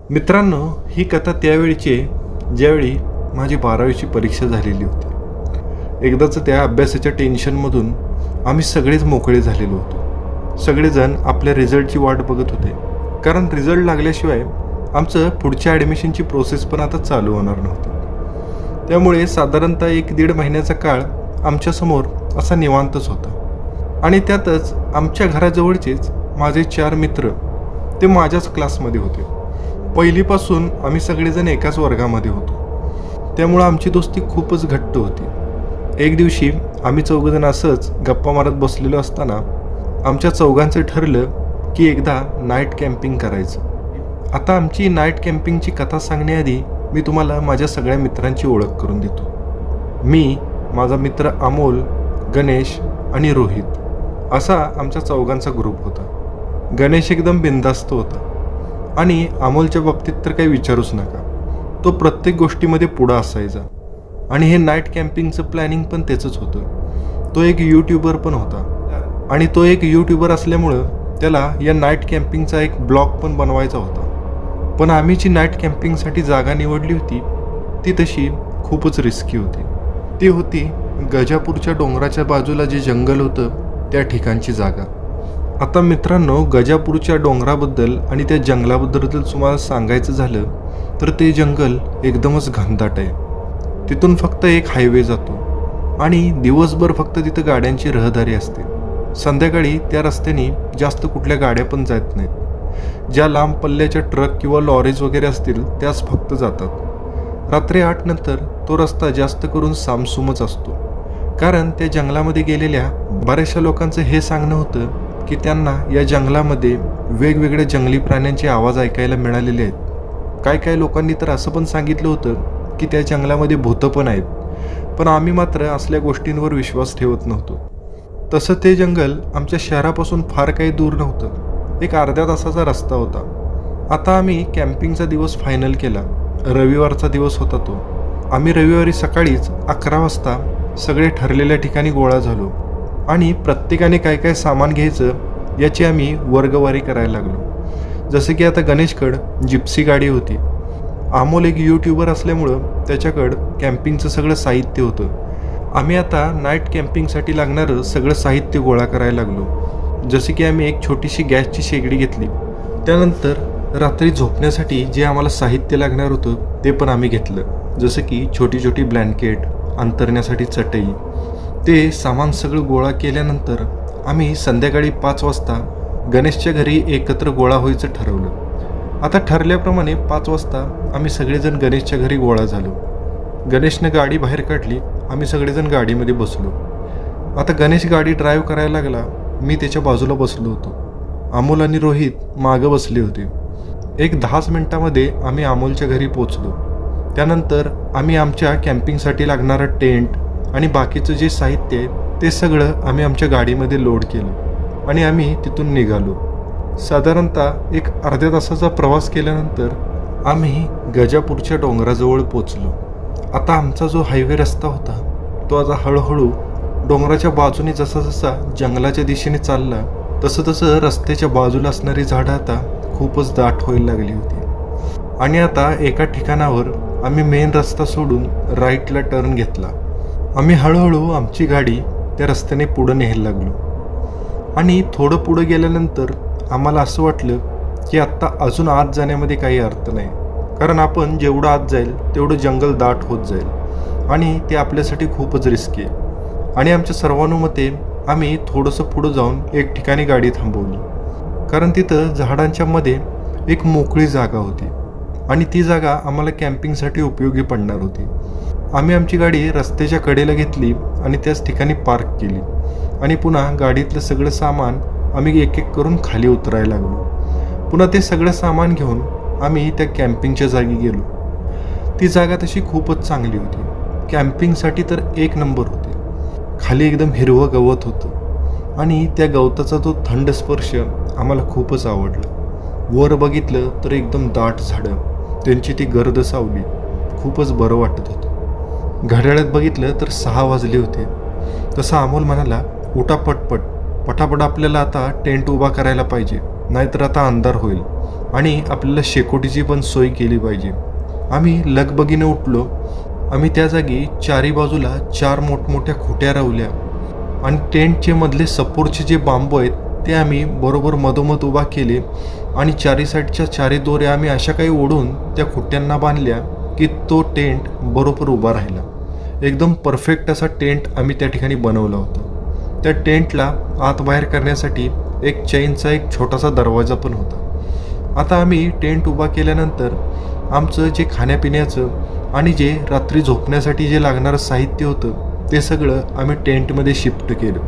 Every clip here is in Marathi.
मित्रांनो, ही कथा त्यावेळीची आहे ज्यावेळी माझी 12वीची परीक्षा झालेली होती. एकदाच त्या अभ्यासाच्या टेन्शनमधून आम्ही सगळेच मोकळे झालेलो होतो. सगळेजण आपल्या रिझल्टची वाट बघत होते, कारण रिझल्ट लागल्याशिवाय आमचं पुढच्या ॲडमिशनची प्रोसेस पण आता चालू होणार नव्हती. त्यामुळे साधारणतः 1-1.5 महिन्याचा काळ आमच्यासमोर असा निवांतच होता. आणि त्यातच आमच्या घराजवळचेच माझे 4 मित्र ते माझ्याच क्लासमध्ये होते. पहिलीपासून आम्ही सगळेजण एकाच वर्गामध्ये होतो, त्यामुळं आमची दोस्ती खूपच घट्ट होती. एक दिवशी आम्ही चौघजण असंच गप्पा मारत बसलेलो असताना आमच्या चौघांचं ठरलं की एकदा नाईट कॅम्पिंग करायचं. आता आमची नाईट कॅम्पिंगची कथा सांगण्याआधी मी तुम्हाला माझ्या सगळ्या मित्रांची ओळख करून देतो. मी, माझा मित्र अमोल, गणेश आणि रोहित असा आमच्या चौघांचा ग्रुप होता. गणेश एकदम बिनधास्त होता आणि अमोलच्या बाबतीत तर काही विचारूच नका. तो प्रत्येक गोष्टीमध्ये पुढं असायचा आणि हे नाईट कॅम्पिंगचं प्लॅनिंग पण त्याचंच होतं. तो एक यूट्यूबर पण होता आणि तो एक यूट्यूबर असल्यामुळं त्याला या नाईट कॅम्पिंगचा एक ब्लॉग पण बनवायचा होता. पण आम्ही जी नाईट कॅम्पिंगसाठी जागा निवडली होती ती तशी खूपच रिस्की होती. ती होती गजापूरच्या डोंगराच्या बाजूला जे जंगल होतं त्या ठिकाणची जागा. आता मित्रांनो, गजापूरच्या डोंगराबद्दल आणि त्या जंगलाबद्दल तुम्हाला सांगायचं झालं तर ते जंगल एकदमच घनदाट आहे. तिथून फक्त एक हायवे जातो आणि दिवसभर फक्त तिथं गाड्यांची रहदारी असते. संध्याकाळी त्या रस्त्याने जास्त कुठल्या गाड्या पण जात नाहीत. ज्या लांब पल्ल्याच्या ट्रक किंवा लॉरीज वगैरे असतील त्याच फक्त जातात. रात्री 8 नंतर तो रस्ता जास्त करून सामसूमच असतो, कारण त्या जंगलामध्ये गेलेल्या बऱ्याचशा लोकांचं हे सांगणं होतं की त्यांना या जंगलामध्ये वेगवेगळ्या जंगली प्राण्यांचे आवाज ऐकायला मिळालेले आहेत. काय लोकांनी तर असं पण सांगितलं होतं की त्या जंगलामध्ये भूतं पण आहेत. पण आम्ही मात्र असल्या गोष्टींवर विश्वास ठेवत नव्हतो. तसं ते जंगल आमच्या शहरापासून फार काही दूर नव्हतं. एक अर्ध्या तासाचा रस्ता होता. आता आम्ही कॅम्पिंगचा दिवस फायनल केला. रविवारचा दिवस होता तो. आम्ही रविवारी सकाळीच 11 वाजता सगळे ठरलेल्या ठिकाणी गोळा झालो आणि प्रत्येकाने काय सामान घ्यायचं याची आम्ही वर्गवारी करायला लागलो. जसं की आता गणेशकडं जिप्सी गाडी होती. अमोल एक यूट्यूबर असल्यामुळं त्याच्याकडं कॅम्पिंगचं सगळं साहित्य होतं. आम्ही आता नाईट कॅम्पिंगसाठी लागणारं सगळं साहित्य गोळा करायला लागलो. जसे की आम्ही एक छोटीशी गॅसची शेगडी घेतली. त्यानंतर रात्री झोपण्यासाठी जे आम्हाला साहित्य लागणार होतं ते पण आम्ही घेतलं. जसं की छोटी ब्लँकेट, अंतरण्यासाठी चटई. ते सामान सगळं गोळा केल्यानंतर आम्ही संध्याकाळी 5 वाजता गणेशच्या घरी एकत्र गोळा व्हायचं ठरवलं. आता ठरल्याप्रमाणे 5 वाजता आम्ही सगळेजण गणेशच्या घरी गोळा झालो. गणेशनं गाडी बाहेर काढली. आम्ही सगळेजण गाडीमध्ये बसलो. आता गणेश गाडी ड्राईव्ह करायला लागला. मी त्याच्या बाजूला बसलो होतो. अमोल आणि रोहित मागं बसले होते. एक 10 मिनिटामध्ये आम्ही अमोलच्या घरी पोचलो. त्यानंतर आम्ही आमच्या कॅम्पिंगसाठी लागणारं टेंट आणि बाकीचं जे साहित्य आहे ते सगळं आम्ही आमच्या गाडीमध्ये लोड केलं आणि आम्ही तिथून निघालो. साधारणतः एक अर्ध्या तासाचा प्रवास केल्यानंतर आम्ही गजापूरच्या डोंगराजवळ पोचलो. आता आमचा जो हायवे रस्ता होता तो आता हळूहळू डोंगराच्या बाजूने जसा जंगलाच्या दिशेने चालला तसं रस्त्याच्या बाजूला असणारी झाडं आता खूपच दाट व्हायला लागली होती. आणि आता एका ठिकाणावर आम्ही मेन रस्ता सोडून राईटला टर्न घेतला. आम्ही हळूहळू आमची गाडी त्या रस्त्याने पुढं न्यायला लागलो आणि थोडं पुढं गेल्यानंतर आम्हाला असं वाटलं की आत्ता अजून आत जाण्यामध्ये काही अर्थ नाही, कारण आपण जेवढं आत जाईल तेवढं जंगल दाट होत जाईल आणि ते आपल्यासाठी खूपच रिस्की आहे. आणि आमच्या सर्वानुमते आम्ही थोडंसं पुढं जाऊन एक ठिकाणी गाडी थांबवली, कारण तिथं झाडांच्या मध्ये एक मोकळी जागा होती आणि ती जागा आम्हाला कॅम्पिंगसाठी उपयोगी पडणार होती. आम्ही आमची गाडी रस्त्याच्या कडेला घेतली आणि त्याच ठिकाणी पार्क केली आणि पुन्हा गाडीतलं सगळं सामान आम्ही एक करून खाली उतरायला लागलो. पुन्हा ते सगळं सामान घेऊन आम्ही त्या कॅम्पिंगच्या जागी गेलो. ती जागा तशी खूपच चांगली होती. कॅम्पिंगसाठी तर एक नंबर होती. खाली एकदम हिरवं गवत होतं आणि त्या गवताचा तो थंड स्पर्श आम्हाला खूपच आवडला. वर बघितलं तर एकदम दाट झाडं, त्यांची ती गर्द सावली, खूपच बरं वाटत होतं. घड्याळात बघितलं तर 6 वाजले होते. तसा अमोल म्हणाला, उठा पटापट आपल्याला आता टेंट उभा करायला पाहिजे, नाहीतर आता अंधार होईल. आणि आपल्याला शेकोटीची पण सोय केली पाहिजे. आम्ही लगबगीने उठलो. आम्ही त्या जागी चारी बाजूला 4 मोठमोठ्या खुट्या रवल्या आणि टेंटचे मधले सपोर्टचे जे बांबू आहेत ते आम्ही बरोबर मधोमध उभा केले आणि चारी साईडच्या चारी दोऱ्या आम्ही अशा काही ओढून त्या खुट्ट्यांना बांधल्या की तो टेंट बरोबर उभा राहिला. एकदम परफेक्ट असा टेंट आम्ही त्या ठिकाणी बनवला होता. त्या टेंटला आत बाहेर करण्यासाठी एक चैनचा एक छोटासा दरवाजा पण होता. आता आम्ही टेंट उभा केल्यानंतर आमचं जे खाण्यापिण्याचं आणि जे रात्री झोपण्यासाठी जे लागणारं साहित्य होतं ते सगळं आम्ही टेंटमध्ये शिफ्ट केलं.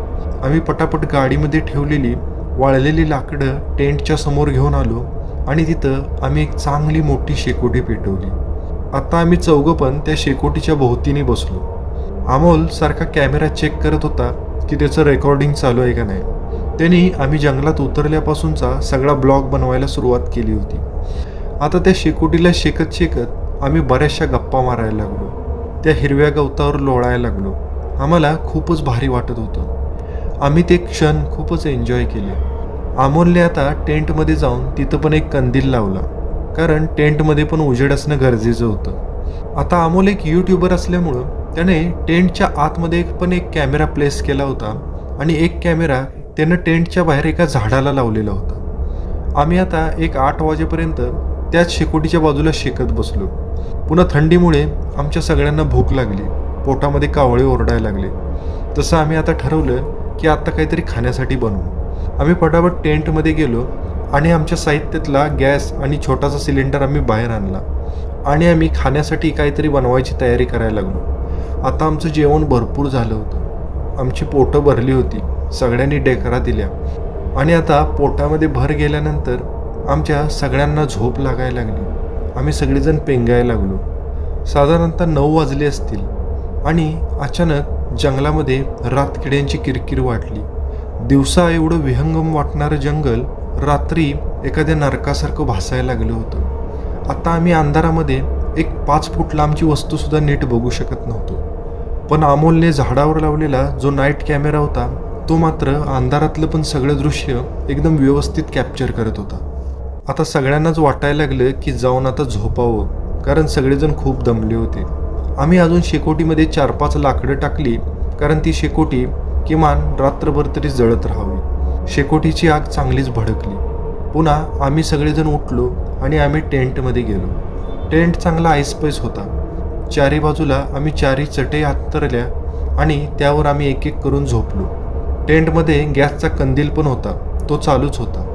आम्ही पटापट गाडीमध्ये ठेवलेली वाळलेली लाकडं टेंटच्या समोर घेऊन आलो आणि तिथं आम्ही एक चांगली मोठी शेकोटी पेटवली. आता आम्ही चौघं पण त्या शेकोटीच्या भोवतीने बसलो. अमोल सारखा कॅमेरा चेक करत होता की त्याचं रेकॉर्डिंग चालू आहे का नाही. त्यांनी आम्ही जंगलात उतरल्यापासूनचा सगळा ब्लॉग बनवायला सुरुवात केली होती. आता त्या शेकोटीला शेकत शेकत आम्ही बऱ्याचशा गप्पा मारायला लागलो. त्या हिरव्या गवतावर लोळायला लागलो. आम्हाला खूपच भारी वाटत होतं. आम्ही ते क्षण खूपच एन्जॉय केले. अमोलने आता टेंटमध्ये जाऊन तिथं पण एक कंदील लावला, कारण टेंटमध्ये पण उजेड असणं गरजेचं होतं. आता अमोल एक यूट्यूबर असल्यामुळं त्याने टेंटच्या आतमध्ये पण एक कॅमेरा प्लेस केला होता आणि एक कॅमेरा त्यानं टेंटच्या बाहेर एका झाडाला लावलेला होता. आम्ही आता एक 8 वाजेपर्यंत त्याच शेकोटीच्या बाजूला शेकत बसलो. पुन्हा थंडीमुळे आमच्या सगळ्यांना भूक लागली, पोटामध्ये कावळे ओरडायला लागले. तसं आम्ही आता ठरवलं की आता काहीतरी खाण्यासाठी बनवू. आम्ही पटापट टेंटमध्ये गेलो आणि आमच्या साहित्यातला गॅस आणि छोटासा सिलेंडर आम्ही बाहेर आणला आणि आम्ही खाण्यासाठी काहीतरी बनवायची तयारी करायला लागलो. आता आमचं जेवण भरपूर झालं होतं. आमची पोटं भरली होती. सगळ्यांनी डेकरा दिल्या आणि आता पोटामध्ये भर गेल्यानंतर आमच्या सगळ्यांना झोप लागायला लागली. आम्ही सगळेजण पेंगायला लागलो. साधारणतः 9 वाजले असतील आणि अचानक जंगलामध्ये रातकिड्यांची किरकिर वाटली. दिवसा एवढं विहंगम वाटणारं जंगल रात्री एखाद्या नरकासारखं भासायला लागलं होतं. आता आम्ही अंधारामध्ये एक 5 फूट लांबची वस्तूसुद्धा नीट बघू शकत नव्हतो. पण अमोलने झाडावर लावलेला जो नाईट कॅमेरा होता तो मात्र अंधारातलं पण सगळं दृश्य एकदम व्यवस्थित कॅप्चर करत होता. आता सगळ्यांनाच वाटायला लागलं की जाऊन आता झोपावं, कारण सगळेजण खूप दमले होते. आम्ही अजून शेकोटीमध्ये 4-5 लाकडं टाकली, कारण ती शेकोटी किमान रात्रभर तरी जळत राहावी. शेकोटीची आग चांगलीच भडकली. पुन्हा आम्ही सगळेजण उठलो आणि आम्ही टेंटमध्ये गेलो. टेंट चांगला ऐसपैस होता. चारी बाजूला आम्ही 4 चटई अंतरल्या आणि त्यावर आम्ही एक एक करून झोपलो. टेंटमध्ये गॅसचा कंदील पण होता, तो चालूच होता.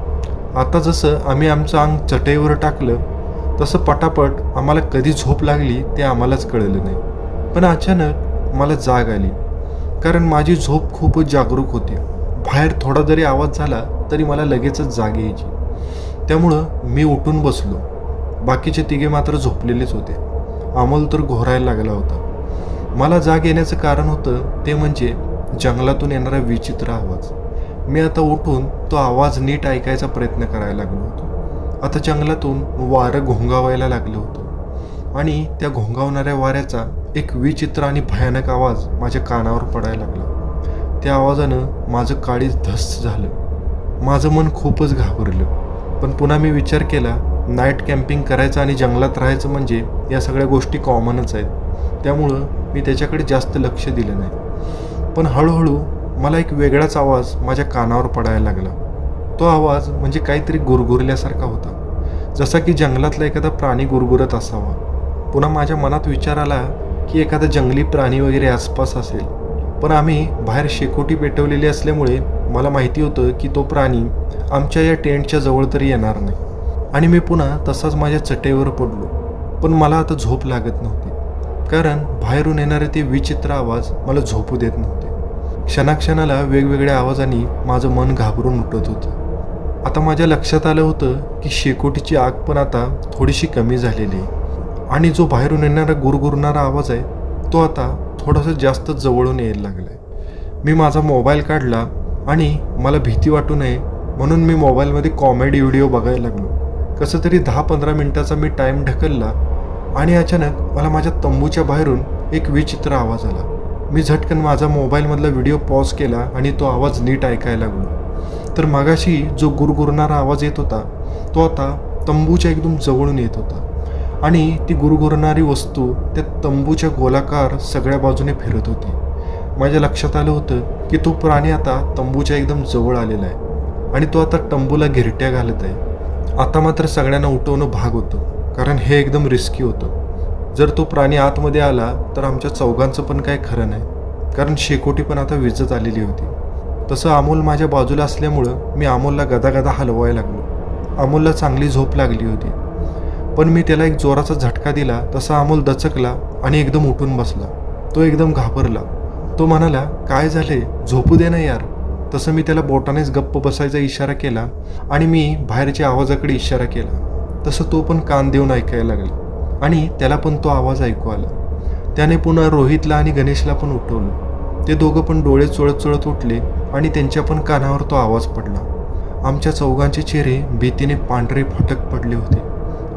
आता जसं आम्ही आमचं अंग चटईवर टाकलं तसं पटापट आम्हाला कधी झोप लागली ते आम्हालाच कळलं नाही. पण अचानक मला जाग आली, कारण माझी झोप खूपच जागरूक होती. बाहेर थोडा जरी आवाज झाला तरी मला लगेचच जाग यायची. त्यामुळं मी उठून बसलो. बाकीचे तिघे मात्र झोपलेलेच होते. अमोल तर घोरायला लागला होता. मला जाग येण्याचं कारण होतं ते म्हणजे जंगलातून येणारा विचित्र आवाज. मी आता उठून तो आवाज नीट ऐकायचा प्रयत्न करायला लागलो होतो. आता जंगलातून वारं घोंगावायला लागलं होतं आणि त्या घोंगावणाऱ्या वाऱ्याचा एक विचित्र आणि भयानक आवाज माझ्या कानावर पडायला लागला. त्या आवाजानं माझं काळीज धस्स झालं. माझं मन खूपच घाबरलं. पण पुन्हा मी विचार केला, नाईट कॅम्पिंग करायचं आणि जंगलात राहायचं म्हणजे या सगळ्या गोष्टी कॉमनच आहेत. त्यामुळं मी त्याच्याकडे जास्त लक्ष दिलं नाही. पण हळूहळू मला एक वेगळाच आवाज माझ्या कानावर पडायला लागला. तो आवाज म्हणजे काहीतरी गुरगुरल्यासारखा होता, जसा की जंगलातला एखादा प्राणी गुरगुरत असावा. पुन्हा माझ्या मनात विचार आला की एखादा जंगली प्राणी वगैरे आसपास असेल. पण आम्ही बाहेर शेकोटी पेटवलेली असल्यामुळे मला माहिती होतं की तो प्राणी आमच्या या टेंटच्या जवळ तरी येणार नाही. आणि मी पुन्हा तसाच माझ्या चटईवर पडलो. पण मला आता झोप लागत नव्हती, कारण बाहेरून येणारे ते विचित्र आवाज मला झोपू देत नव्हते. क्षणाक्षणाला वेगवेगळ्या आवाजांनी माझं मन घाबरून उठत होतं. आता माझ्या लक्षात आलं होतं की शेकोटीची आग पण आता थोडीशी कमी झालेली आहे आणि जो बाहेरून येणारा गुरगुरणारा आवाज आहे तो आता थोडासा जास्त जवळून यायला लागला आहे. मी माझा मोबाईल काढला आणि मला भीती वाटू नये म्हणून मी मोबाईलमध्ये कॉमेडी व्हिडिओ बघायला लागलो. कसं तरी 10-15 मिनटाचा मी टाईम ढकलला आणि अचानक मला माझ्या तंबूच्या बाहेरून एक विचित्र आवाज आला. मी झटकन माझा मोबाईलमधला व्हिडिओ पॉज केला आणि तो आवाज नीट ऐकायला लागलो. तर मगाशी जो गुरगुरणारा आवाज येत होता तो आता तंबूच्या एकदम जवळून येत होता आणि ती गुरगुरणारी वस्तू त्या तंबूच्या गोलाकार सगळ्या बाजूने फिरत होती. माझ्या लक्षात आलं होतं की तो प्राणी आता तंबूच्या एकदम जवळ आलेला आहे आणि तो आता तंबूला घिरट्या घालत आहे. आता मात्र सगळ्यांना उठवणं भाग होतं, कारण हे एकदम रिस्की होतं. जर तो प्राणी आतमध्ये आला तर आमच्या चौघांचं पण काय खरं नाही, कारण शेकोटी पण आता विजत आलेली होती. तसं अमोल माझ्या बाजूला असल्यामुळं मी अमोलला गदागदा हलवायला लागलो. अमोलला चांगली झोप लागली होती, पण मी त्याला एक जोराचा झटका दिला तसा अमोल दचकला आणि एकदम उठून बसला. तो एकदम घाबरला. तो म्हणाला, काय झाले, झोपू दे ना यार. तसं मी त्याला बोटानेच गप्प बसायचा इशारा केला आणि मी बाहेरच्या आवाजाकडे इशारा केला. तसं तो पण कान देऊन ऐकायला लागला आणि त्याला पण तो आवाज ऐकू आला. त्याने पुन्हा रोहितला आणि गणेशला पण उठवलं. ते दोघं पण डोळे चोळत चोळत उठले आणि त्यांच्या पण कानावर तो आवाज पडला. आमच्या चौघांचे चेहरे भीतीने पांढरे फटक पडले होते.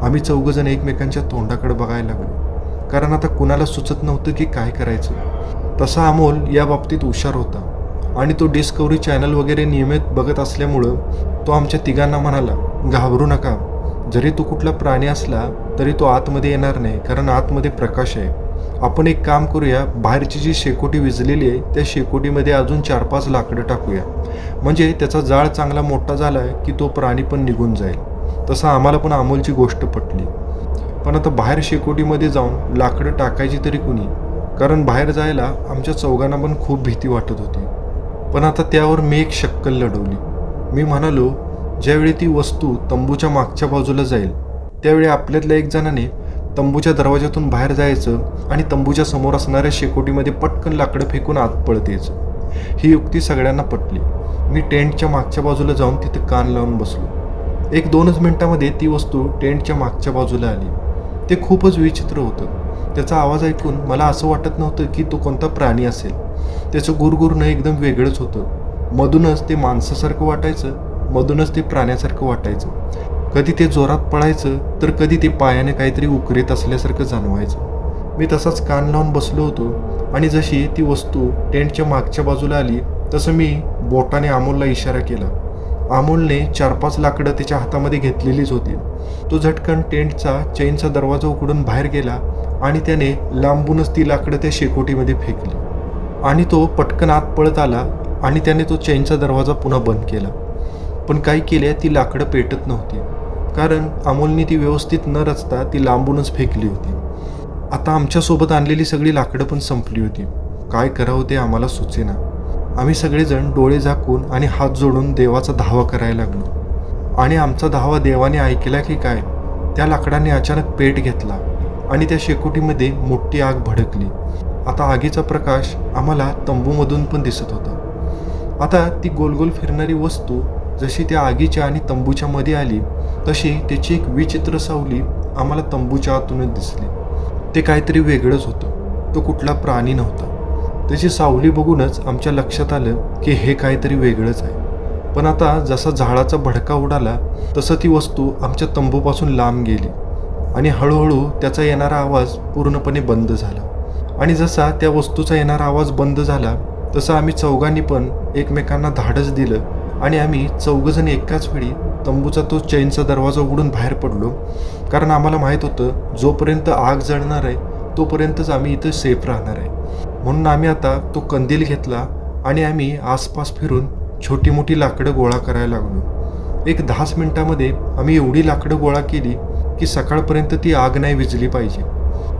आम्ही चौघजण एकमेकांच्या तोंडाकडे बघायला लागलो, कारण आता कुणाला सुचत नव्हतं की काय करायचं. तसा अमोल या बाबतीत हुशार होता आणि तो डिस्कवरी चॅनल वगैरे नियमित बघत असल्यामुळं तो आमच्या तिघांना म्हणाला, घाबरू नका. जरी तो कुठला प्राणी असला तरी तो आतमध्ये येणार नाही, कारण आतमध्ये प्रकाश आहे. आपण एक काम करूया, बाहेरची जी शेकोटी विजलेली आहे त्या शेकोटीमध्ये अजून 4-5 लाकडं टाकूया, म्हणजे त्याचा जाळ चांगला मोठा झाला की तो प्राणी पण निघून जाईल. तसं आम्हाला पण अमोलची गोष्ट पटली. पण आता बाहेर शेकोटीमध्ये जाऊन लाकडं टाकायची तरी कुणी, कारण बाहेर जायला आमच्या चौघांना पण खूप भीती वाटत होती. पण आता त्यावर मी एक शक्कल लढवली. मी म्हणालो, ज्यावेळी ती वस्तू तंबूच्या मागच्या बाजूला जाईल त्यावेळी आपल्यातल्या एक जणाने तंबूच्या दरवाजातून बाहेर जायचं आणि तंबूच्या समोर असणाऱ्या शेकोटीमध्ये पटकन लाकडं फेकून आत पळत यायचं. ही युक्ती सगळ्यांना पटली. मी टेंटच्या मागच्या बाजूला जाऊन तिथे कान लावून बसलो. 1-2 मिनिटांमध्ये ती वस्तू टेंटच्या मागच्या बाजूला आली. ते खूपच विचित्र होतं. त्याचा आवाज ऐकून मला असं वाटत नव्हतं की तो कोणता प्राणी असेल. त्याचं गुरगुरणं एकदम वेगळंच होतं. मधूनच ते माणसासारखं वाटायचं, मधूनच ते प्राण्यासारखं वाटायचं. कधी ते जोरात पळायचं तर कधी ते पायाने काहीतरी उकरीत असल्यासारखं जाणवायचं. मी तसाच कान लावून बसलो होतो आणि जशी ती वस्तू टेंटच्या मागच्या बाजूला आली तसं मी बोटाने अमोलला इशारा केला. अमोलने 4-5 लाकडं त्याच्या हातामध्ये घेतलेलीच होती. तो झटकन टेंटचा चेनचा दरवाजा उघडून बाहेर गेला आणि त्याने लांबूनच ती लाकडं त्या शेकोटीमध्ये फेकली आणि तो पटकन आत पळत आला आणि त्याने तो चेनचा दरवाजा पुन्हा बंद केला. पण काय केले, ती लाकडं पेटत नव्हती, कारण अमोलने ती व्यवस्थित न रचता ती लांबूनच फेकली होती. आता आमच्यासोबत आणलेली सगळी लाकडं पण संपली होती. काय करावं ते आम्हाला सुचेना. आम्ही सगळेजण डोळे झाकून आणि हात जोडून देवाचा धावा करायला लागलो आणि आमचा धावा देवाने ऐकला की काय, त्या लाकडाने अचानक पेट घेतला आणि त्या शेकोटीमध्ये मोठी आग भडकली. आता आगीचा प्रकाश आम्हाला तंबूमधून पण दिसत होता. आता ती गोलगोल फिरणारी वस्तू जशी त्या आगीच्या आणि तंबूच्या मध्ये आली तशी त्याची एक विचित्र सावली आम्हाला तंबूच्या आतूनच दिसली. ते काहीतरी वेगळंच होतं. तो कुठला प्राणी नव्हता. त्याची सावली बघूनच आमच्या लक्षात आलं की हे काहीतरी वेगळंच आहे. पण आता जसा झाडाचा भडका उडाला तसं ती वस्तू आमच्या तंबूपासून लांब गेली आणि हळूहळू त्याचा येणारा आवाज पूर्णपणे बंद झाला. आणि जसा त्या वस्तूचा येणारा आवाज बंद झाला तसं आम्ही चौघांनी पण एकमेकांना धाडस दिलं आणि आम्ही चौघजण एकाच वेळी तंबूचा तो चेनचा दरवाजा उघडून बाहेर पडलो, कारण आम्हाला माहीत होतं जोपर्यंत आग जळणार आहे तोपर्यंतच आम्ही इथं सेफ राहणार आहे. म्हणून आम्ही आता तो कंदील घेतला आणि आम्ही आसपास फिरून छोटी मोठी लाकडं गोळा करायला लागलो. एक 10 मिनिटामध्ये आम्ही एवढी लाकडं गोळा केली की सकाळपर्यंत ती आग नाही विझली पाहिजे.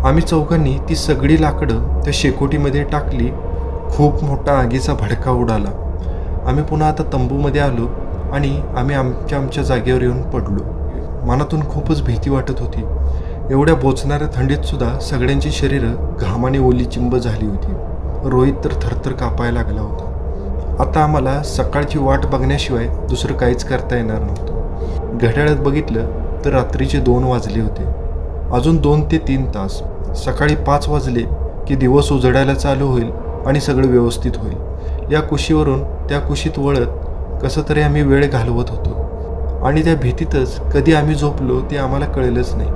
आम्ही चौघांनी ती सगळी लाकडं त्या शेकोटीमध्ये टाकली. खूप मोठा आगीचा भडका उडाला. आम्ही पुन्हा आता तंबूमध्ये आलो आणि आम्ही आमच्या जागेवर येऊन पडलो. मनातून खूपच भीती वाटत होती. एवढ्या बोचणाऱ्या थंडीतसुद्धा सगळ्यांची शरीरं घामाने ओलीचिंब झाली होती. रोहित तर थरथर कापायला लागला होता. आता आम्हाला सकाळची वाट बघण्याशिवाय दुसरं काहीच करता येणार नव्हतं. घड्याळात बघितलं तर रात्रीचे 2 वाजले होते. अजून 2 ते 3 तास. सकाळी 5 वाजले की दिवस उजडायला चालू होईल आणि सगळं व्यवस्थित होईल. या कुशीवरून त्या कुशीत वळत कसं तरी आम्ही वेळ घालवत होतो आणि त्या भीतीतच कधी आम्ही झोपलो ते आम्हाला कळलंच नाही.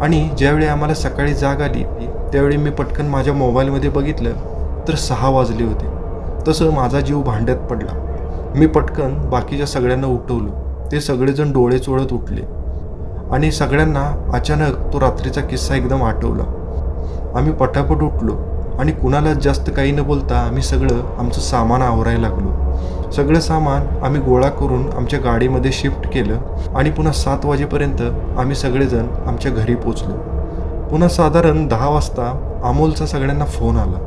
आणि ज्यावेळी आम्हाला सकाळी जाग आली त्यावेळी मी पटकन माझ्या मोबाईलमध्ये बघितलं तर 6 वाजले होते. तसं माझा जीव भांड्यात पडला. मी पटकन बाकीच्या सगळ्यांना उठवलं. ते सगळेजण डोळे चोळत उठले. आणि सगळ्यांना अचानक तो रात्रीचा किस्सा एकदम आठवला. आम्ही पटापट उठलो आणि कुणालाच जास्त काही न बोलता आम्ही सगळं आमचं सामान आवरायला लागलो. सगळं सामान आम्ही गोळा करून आमच्या गाडीमध्ये शिफ्ट केलं आणि पुन्हा 7 वाजेपर्यंत आम्ही सगळेजण आमच्या घरी पोचलो. पुन्हा साधारण 10 वाजता अमोलचा सगळ्यांना फोन आला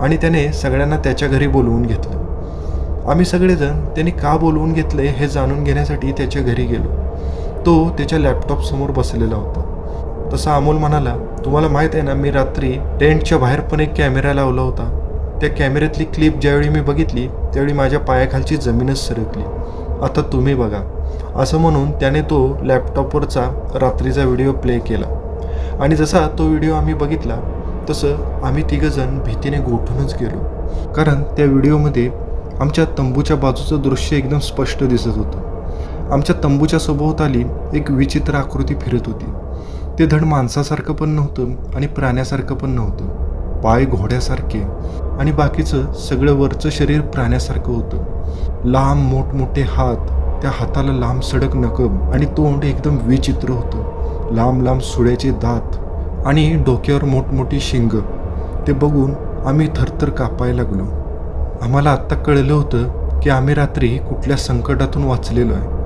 आणि त्याने सगळ्यांना त्याच्या घरी बोलवून घेतलं. आम्ही सगळेजण त्यांनी का बोलवून घेतले हे जाणून घेण्यासाठी त्याच्या घरी गेलो. तो त्याच्या लॅपटॉपसमोर बसलेला होता. तसा अमोल म्हणाला, तुम्हाला माहीत आहे ना, मी रात्री टेंटच्या बाहेर पण एक कॅमेरा लावला होता. त्या कॅमेऱ्यातली क्लिप ज्यावेळी मी बघितली त्यावेळी माझ्या पायाखालची जमीनच सरकली. आता तुम्ही बघा. असं म्हणून त्याने तो लॅपटॉपवरचा रात्रीचा व्हिडिओ प्ले केला आणि जसा तो व्हिडिओ आम्ही बघितला तसं आम्ही तिघंजण भीतीने गोठूनच गेलो. कारण त्या व्हिडिओमध्ये आमच्या तंबूच्या बाजूचं दृश्य एकदम स्पष्ट दिसत होतं. आमच्या तंबूच्या सभोवताली एक विचित्र आकृती फिरत होती. ते धड माणसासारखं पण नव्हतं आणि प्राण्यासारखं पण नव्हतं. पाय घोड्यासारखे आणि बाकीचं सगळं वरचं शरीर प्राण्यासारखं होतं. लांब मोठमोठे हात, त्या हाताला लांब सडक नखं आणि तोंड एकदम विचित्र होतं. लांब लांब सुळ्याचे दात आणि डोक्यावर मोठमोठी शिंग. ते बघून आम्ही थरथर कापायला लागलो. आम्हाला आत्ता कळलं होतं की आम्ही रात्री कुठल्या संकटातून वाचलेलो आहे.